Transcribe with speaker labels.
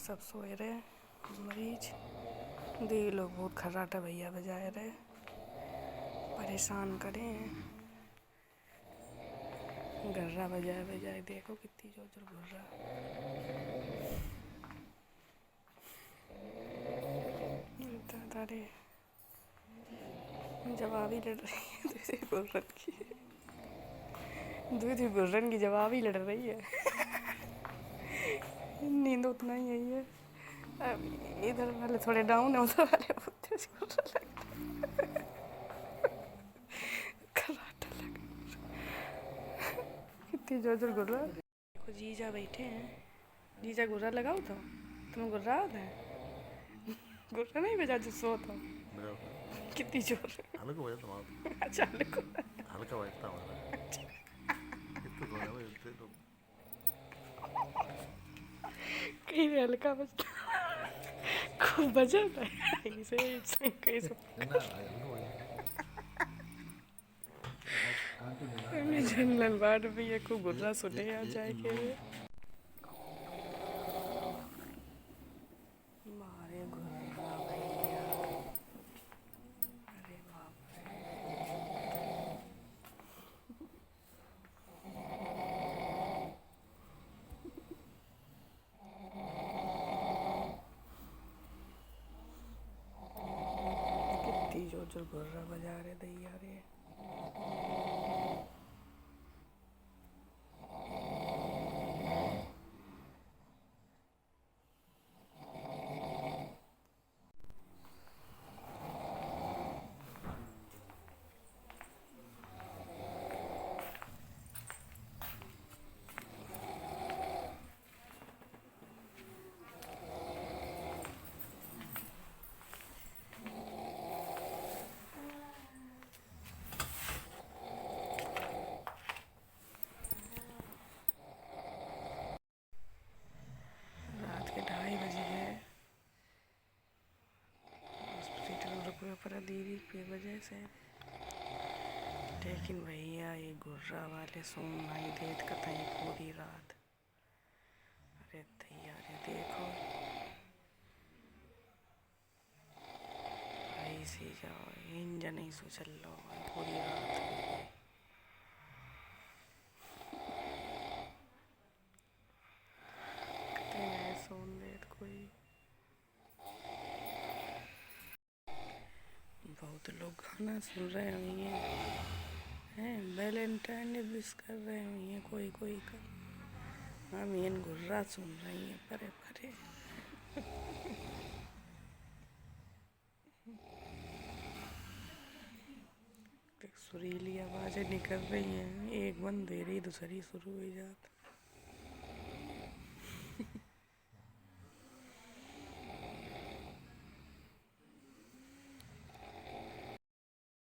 Speaker 1: सब सोए रहे मरीज। दी लोग बहुत खर्राटा भैया बजाए रहे, परेशान करें। गर्रा बजाए बजाए देखो कितनी जोर जोर घुर्रा। तारे जवाबी लड़ रही है दूसरी गुर्रन की। दूसरी गुर्रन की जवाबी लड़ रही है। नींद उतना ही यही है। अब इधर वाले थोड़े डाउन है, उधर वाले कितनी जोर जोर गुर्रा। देखो जीजा बैठे हैं। जीजा गुर्रा लगाओ तो तुम्हें गुर्रा आता है? गुर्रा नहीं बजा जो सोता कितनी जोर।
Speaker 2: हल्का बजाता हूँ।
Speaker 1: अच्छा
Speaker 2: हल्का बजता हमारा इतना थोड़ा है भाई तो
Speaker 1: कहीं हल्का बजता खूब बजाता है इसे कैसे जनरल वार्ड में ये खूब गुर्रा सुने आ जाए के मारे गुर्रा भैया। अरे बाप कितनी जोर जोर गुर्रा बजा रहे दैया रे। रात के 2:30 बजे है। हॉस्पिटल रुपये पर दीदी की वजह से, लेकिन भैया ये गुर्रा वाले सोन नहीं देत कतई पूरी रात। अरे दैया रे देखो ऐसे जाओ इंजन नहीं सो चल लो पूरी रात। सोन देत कोई। बहुत लोग गाना सुन रहे हैं, वैलेंटाइन डे विश कर रहे हैं कोई कोई का। हम इन गुर्रा सुन रही हैं परे परे। सुरीली आवाज़ें निकल रही हैं, एक बंद दे रही दूसरी शुरू हो जाती।